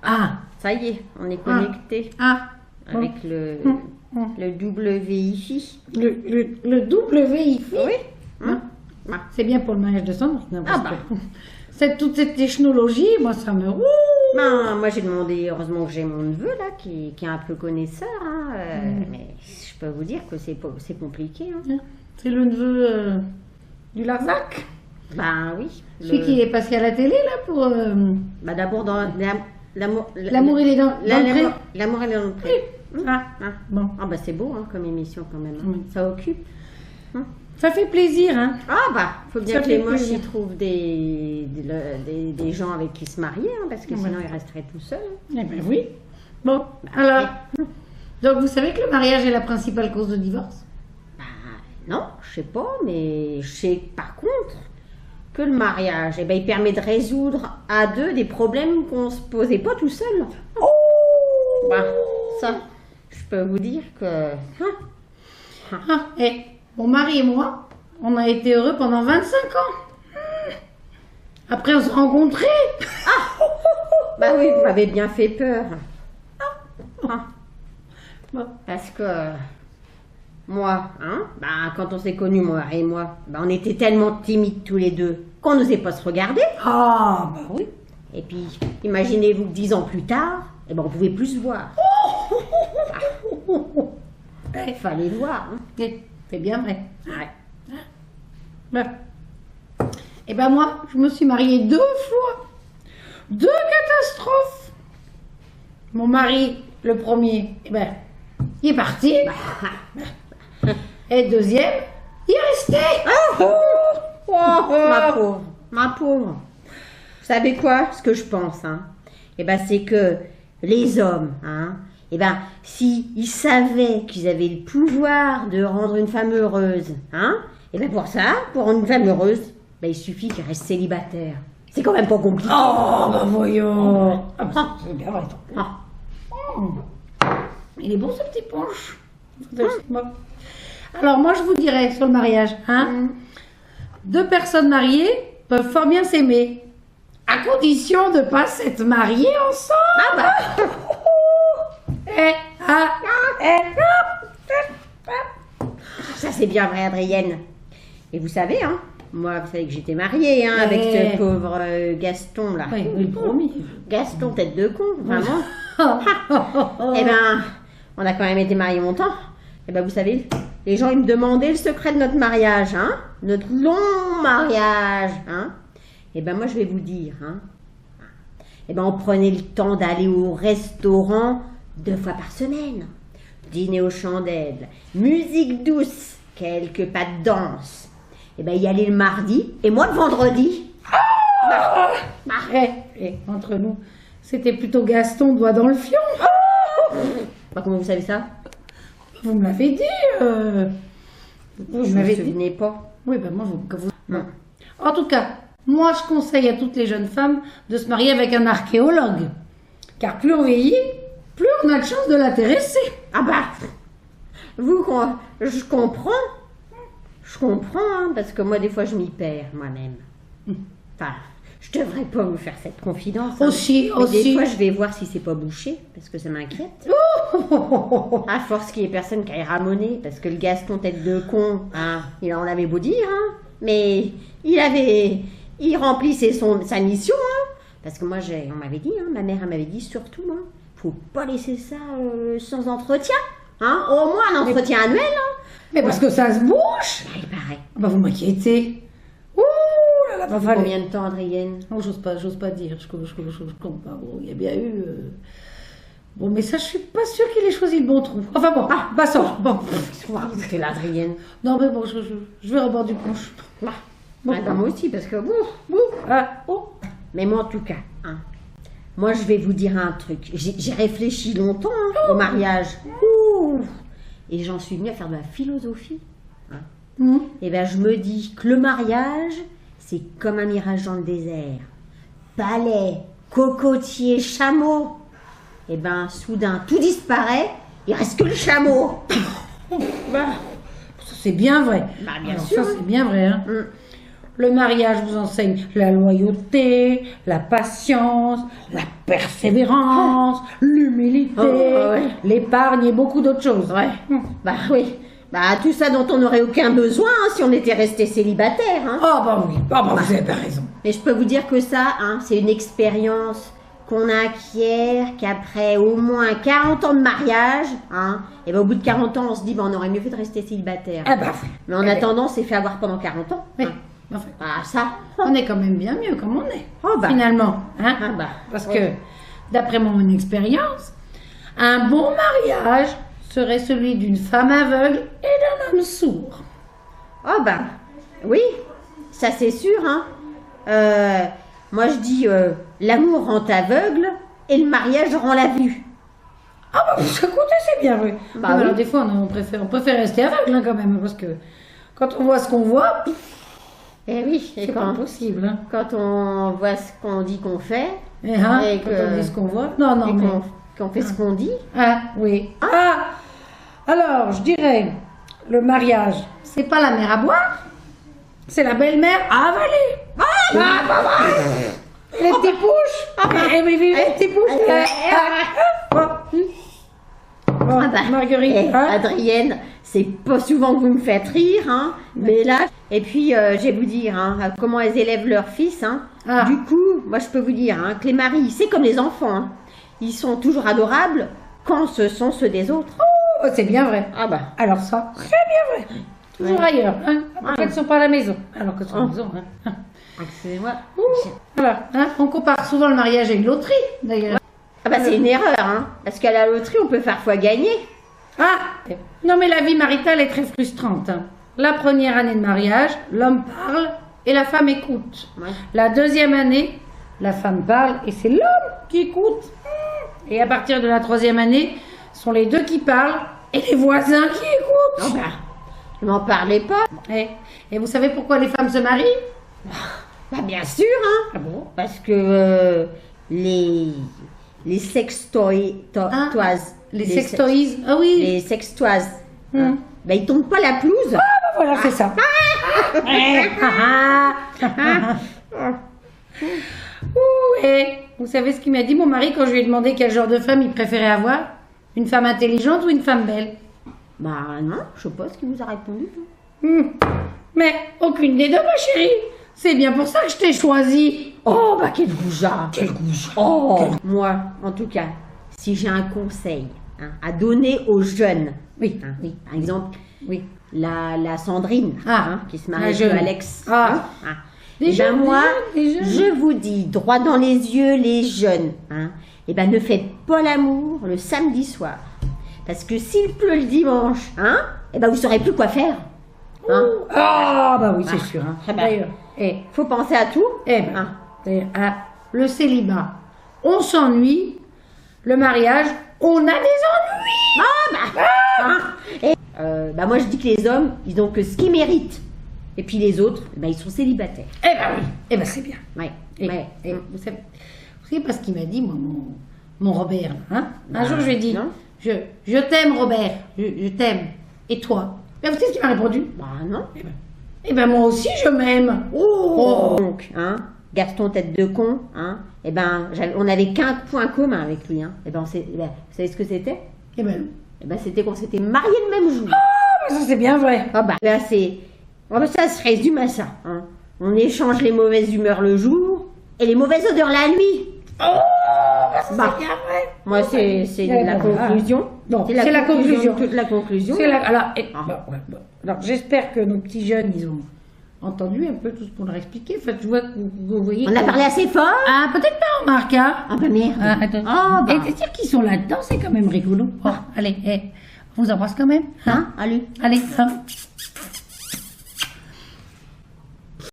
Ah, Ça y est, on est connecté avec le WiFi. Le double WiFi. Oui. C'est bien pour le mariage de Sandrine. Ah bah. Toute cette technologie, moi, ça me... Ben, moi, j'ai demandé, heureusement que j'ai mon neveu, là, qui est un peu connaisseur, hein, mais je peux vous dire que c'est compliqué. Hein. C'est le neveu du Larzac. Ben oui. Celui qui est passé à la télé, là, pour... Bah, d'abord, dans L'amour et les dents. L'amour et les dents. Bon. Ah bah c'est beau hein, comme émission quand même. Hein. Ça occupe. Hein. Ça fait plaisir, hein. Ah bah, faut bien Ça que les fait moches plaisir. y trouvent des gens avec qui se marier, hein, parce que sinon ils resteraient tout seuls. Eh ben oui. Bon, alors... Donc vous savez que le mariage est la principale cause de divorce? Bah non, je sais pas, mais je sais par contre que le mariage, eh ben, il permet de résoudre à deux des problèmes qu'on se posait pas tout seul. Bah, ça, je peux vous dire que... Mon mari et moi, on a été heureux pendant 25 ans. Après, on s'est rencontrés. Bah oui, vous m'avez bien fait peur. Bon. Parce que moi, hein, bah, quand on s'est connus, moi et moi, bah, on était tellement timides tous les deux qu'on n'osait pas se regarder. Ah, bah oui. Et puis, imaginez-vous que 10 ans plus tard, eh ben, on pouvait plus se voir. Il fallait voir. Hein. C'est bien vrai. Ouais. Ben. Et ben moi, je me suis mariée 2 fois. 2 catastrophes. Mon mari, le premier, eh ben, il est parti. Et le deuxième, il est resté. Ma pauvre, ma pauvre. Vous savez quoi, ce que je pense, hein? Eh ben, c'est que les hommes, hein, eh ben, si ils savaient qu'ils avaient le pouvoir de rendre une femme heureuse, hein, eh ben, pour ça, pour rendre une femme heureuse, ben, il suffit qu'ils restent célibataires. C'est quand même pas compliqué. Oh, bah voyons. C'est bien vrai. Il est bon ce petit punch. Bon. Alors moi je vous dirais sur le mariage, hein, 2 personnes mariées peuvent fort bien s'aimer, à condition de ne pas s'être mariées ensemble. Ça c'est bien vrai, Adrienne. Et vous savez, hein, moi, vous savez que j'étais mariée, hein, avec ce pauvre Gaston là. Oui, le premier. Gaston, tête de con, vraiment. Eh ben, on a quand même été mariés longtemps. Eh ben, vous savez, les gens, ils me demandaient le secret de notre mariage, hein, notre long mariage, hein. Eh ben, moi, je vais vous dire, hein. Eh ben, on prenait le temps d'aller au restaurant 2 fois par semaine. Dîner aux chandelles, musique douce, quelques pas de danse. Eh ben, y aller le mardi et moi le vendredi. Entre nous, c'était plutôt Gaston doigt dans le fion. Bah, comment vous savez ça? Vous me l'avez dit. Vous m'avez souvenez pas. Oui, ben moi, non. En tout cas, moi, je conseille à toutes les jeunes femmes de se marier avec un archéologue. Car plus on vieillit, plus on a de chance de l'intéresser. Ah bah, je comprends. Je comprends, hein, parce que moi, des fois, je m'y perds moi-même. Enfin, je devrais pas vous faire cette confidence. Hein. Mais des fois, je vais voir si c'est pas bouché, parce que ça m'inquiète. À force qu'il y ait personne qui aille ramoner, parce que le Gaston tête de con, hein, il en avait beau dire, hein, mais il remplissait sa mission, hein, parce que moi, on m'avait dit, hein, ma mère elle m'avait dit surtout, hein, faut pas laisser ça sans entretien, hein, au moins un entretien annuel, hein. Mais parce que ça se bouge. Il paraît. Bah vous m'inquiétez. Ouh là là, combien de temps, Adrienne? Oh, j'ose pas dire, je compte pas. Bon, il y a bien eu... Bon, mais ça, je suis pas sûre qu'il ait choisi le bon trou. Enfin bon, passons. Bon. C'est l'Adrienne. Non, mais bon, je vais au bord du punch. Bon. Moi aussi, parce que Mais moi, en tout cas, hein, moi, je vais vous dire un truc. J'ai réfléchi longtemps au mariage. Et j'en suis venue à faire de la philosophie. Hein. Et bien, je me dis que le mariage, c'est comme un mirage dans le désert. Palais, cocotier, chameau. Et ben, soudain, tout disparaît, il reste que le chameau. Ça, c'est bien vrai. Bah, bien sûr. Ça, c'est bien vrai. Hein. le mariage vous enseigne la loyauté, la patience, la persévérance, l'humilité, l'épargne et beaucoup d'autres choses. Ouais. Bah oui. Bah tout ça dont on n'aurait aucun besoin si on était resté célibataire. Hein. Oh bah oui, vous avez pas raison. Mais je peux vous dire que ça, hein, c'est une expérience qu'on acquiert qu'après au moins 40 ans de mariage, hein, et ben au bout de 40 ans, on se dit, on aurait mieux fait de rester célibataire. Ah bah oui. Mais en attendant, on s'est fait avoir pendant 40 ans. Oui. Hein. Enfin, ça. On est quand même bien mieux comme on est, bah. finalement. Hein. Parce que, d'après mon expérience, un bon mariage serait celui d'une femme aveugle et d'un homme sourd. Oh bah, oui, ça c'est sûr. Hein. Moi je dis, l'amour rend aveugle et le mariage rend la vue. Ah bah, ça compte, c'est bien vrai. Bah, oui. oui. Alors des fois, on préfère rester aveugle hein, quand même, parce que quand on voit ce qu'on voit, et oui, c'est pas impossible. Hein. Quand on voit ce qu'on dit qu'on fait, et quand on dit ce qu'on voit, qu'on fait ce qu'on dit. Ah oui. Alors, je dirais, le mariage, c'est pas la mère à boire, c'est la belle-mère à avaler. Les petits pouches. Les petits pouches. Marguerite. Adrienne, c'est pas souvent que vous me faites rire, hein, mais là, et puis je vais vous dire hein, comment elles élèvent leur fils. Hein. Du coup, moi je peux vous dire hein, que les maris, c'est comme les enfants, hein, ils sont toujours adorables quand ce sont ceux des autres. Oh, c'est bien vrai. Ah bah. Alors ça, c'est bien vrai. Toujours ailleurs. Hein. Après, ils ne sont pas à la maison. Alors que sont à la maison. Hein. Excusez-moi. Voilà. Hein. On compare souvent le mariage à une loterie, d'ailleurs. Ah bah c'est une erreur, hein, parce qu'à la loterie, on peut parfois gagner. Non mais la vie maritale est très frustrante. Hein. La première année de mariage, l'homme parle et la femme écoute. La deuxième année, la femme parle et c'est l'homme qui écoute. Et à partir de la troisième année, ce sont les deux qui parlent et les voisins qui écoutent. Ne m'en parlez pas. Et vous savez pourquoi les femmes se marient? Bah bien sûr, hein. Ah bon? Parce que les sextoises. Les sextoises. Ah oui. Les sextoises. Hein, bah ils tombent pas la pelouse. Voilà, c'est ça. Vous savez ce qu'il m'a dit mon mari quand je lui ai demandé quel genre de femme il préférait avoir? Une femme intelligente ou une femme belle? Bah non, je sais pas ce qu'il vous a répondu. Mais aucune des deux, ma chérie. C'est bien pour ça que je t'ai choisi. Oh, bah quel goujat. Quel goujat. Oh, moi, en tout cas, si j'ai un conseil hein, à donner aux jeunes, par exemple, la Sandrine qui se marie avec Alex. Et ben moi, je vous dis, droit dans les yeux, les jeunes, et ben ne faites pas l'amour le samedi soir. Parce que s'il pleut le dimanche, et ben vous saurez plus quoi faire. Bah oui, c'est sûr. D'ailleurs, faut penser à tout. Le célibat, on s'ennuie. Le mariage, on a des ennuis. Moi je dis que les hommes, ils ont que ce qu'ils méritent. Et puis les autres, ils sont célibataires. C'est bien. Vous savez pas ce qu'il m'a dit, moi, mon Robert. Un jour, je lui ai dit, je t'aime, Robert. Je t'aime. Et toi? Vous savez ce qu'il m'a répondu? Non. Moi aussi, je m'aime. Donc, Gaston tête de con, on n'avait qu'un point commun avec lui. Vous savez ce que c'était? C'était qu'on s'était mariés le même jour. Ça c'est bien vrai. Ça se résume à ça. On échange les mauvaises humeurs le jour et les mauvaises odeurs la nuit. C'est bien vrai. Moi, c'est la conclusion. C'est la conclusion. Toute la conclusion. Alors, j'espère que nos petits jeunes, ils ont entendu un peu tout ce qu'on leur a expliqué. Enfin, je vois que vous voyez. On a parlé assez fort. Peut-être pas, Marc. Merde. Et dire qu'ils sont là-dedans, c'est quand même rigolo. Allez, on vous embrasse quand même. Allez. Allez.